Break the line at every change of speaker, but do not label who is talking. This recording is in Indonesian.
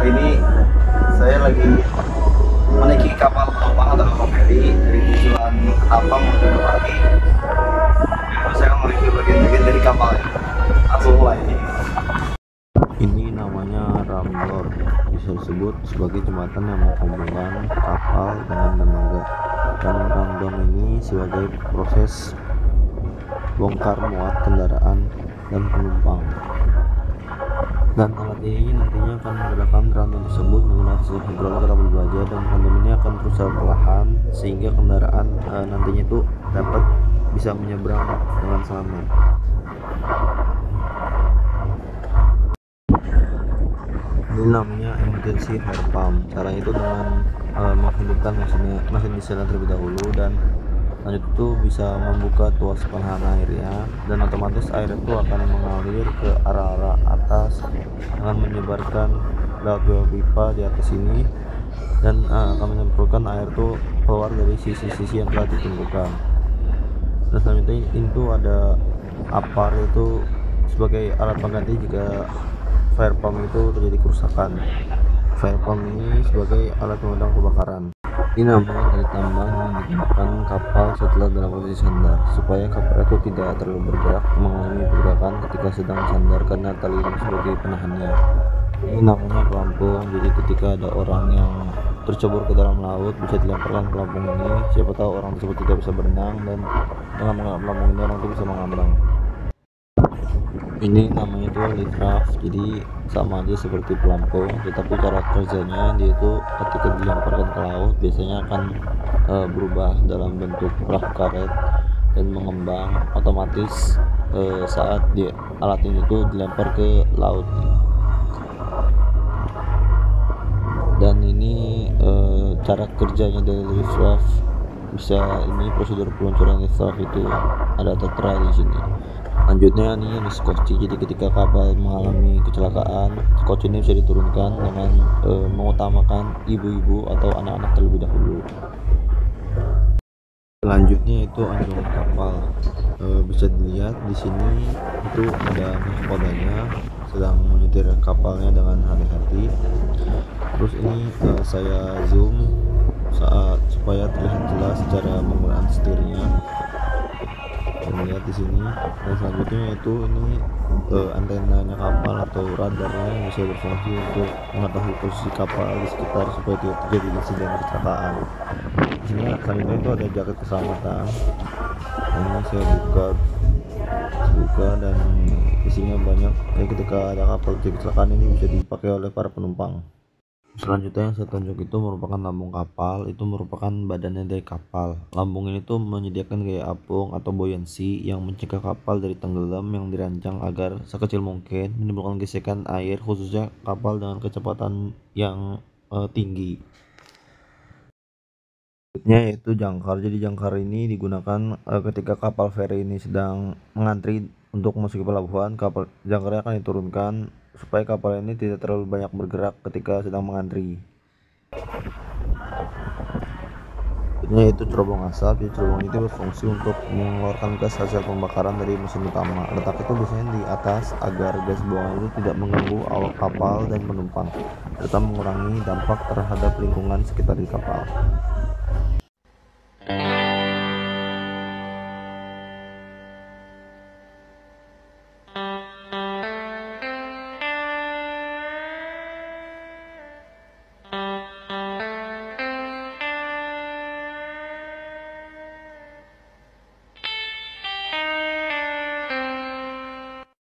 ini saya lagi menaiki kapal penumpang atau kapal feri dari tujuan Ketapang menuju ke Bali. Saya akan mereview bagian-bagian dari kapalnya. Langsung mulai.
Ini namanya Ramdor, bisa disebut sebagai jembatan yang menghubungkan kapal dengan dermaga. Dan Ramdor ini sebagai proses bongkar muat kendaraan dan penumpang. Dan alat ini nantinya akan menggerakkan Ramdor tersebut menggunakan sistem hidrolik atau baja, dan Ramdor ini akan berusaha perlahan sehingga kendaraan nantinya itu dapat bisa menyeberang dengan selamat. Ini namanya emergency air pump. Caranya itu dengan menghidupkan mesin diesel terlebih dahulu, dan lanjut itu bisa membuka tuas penahan airnya, dan otomatis air itu akan mengalir ke arah atas dengan menyebarkan lewat dua pipa di atas ini, dan akan menyemprotkan air itu keluar dari sisi-sisi yang telah ditentukan. Dan selanjutnya itu ada APAR, itu sebagai alat pengganti jika fire pump itu terjadi kerusakan. Fire pump ini sebagai alat pemadam kebakaran. Ini namanya dari tambang yang digunakan kapal setelah dalam posisi sandar, supaya kapal itu tidak terlalu bergerak mengalami pergerakan ketika sedang sandar karena tali ini sebagai penahannya. Ini namanya pelampung. Jadi ketika ada orang yang tercebur ke dalam laut, bisa dilemparkan pelampung ini. Siapa tahu orang tersebut tidak bisa berenang, dan dengan menggunakan pelampung ini orang itu bisa mengambang. Ini namanya itu lift raft, jadi sama aja seperti pelampung, tetapi cara kerjanya dia itu ketika dilemparkan ke laut biasanya akan berubah dalam bentuk perahu karet dan mengembang otomatis saat alat ini tuh dilempar ke laut. Dan ini cara kerjanya dari lift raft. Bisa ini prosedur peluncuran lift raft itu ada tertera di sini. Lanjutnya ini skoci. Jadi ketika kapal mengalami kecelakaan, skoci ini bisa diturunkan dengan mengutamakan ibu-ibu atau anak-anak terlebih dahulu. Selanjutnya itu anjungan kapal. Bisa dilihat di sini itu ada nahkodanya sedang menyetir kapalnya dengan hati-hati. Terus ini saya zoom supaya terlihat jelas cara menggunakan setirnya. Lihat di sini. Dan selanjutnya itu ini antenanya kapal atau radarnya yang bisa berfungsi untuk mengetahui posisi kapal di sekitar supaya tidak terjadi insiden kecelakaan. Di sini selanjutnya itu ada jaket keselamatan. Ini saya buka dan isinya banyak. Ketika ada kapal terjadi kecelakaan, ini bisa dipakai oleh para penumpang. Selanjutnya yang saya tunjuk itu merupakan lambung kapal. Itu merupakan badannya dari kapal. Lambung ini tuh menyediakan gaya apung atau buoyancy yang mencegah kapal dari tenggelam, yang dirancang agar sekecil mungkin menimbulkan gesekan air, khususnya kapal dengan kecepatan yang tinggi. Selanjutnya yaitu jangkar. Jadi jangkar ini digunakan ketika kapal feri ini sedang mengantri untuk memasuki pelabuhan. Jangkarnya akan diturunkan supaya kapal ini tidak terlalu banyak bergerak ketika sedang mengantri. Ini yaitu cerobong asap. Jadi cerobong itu berfungsi untuk mengeluarkan gas hasil pembakaran dari mesin utama. Letak itu biasanya di atas agar gas buangan itu tidak mengganggu awak kapal dan penumpang, serta mengurangi dampak terhadap lingkungan sekitar di kapal.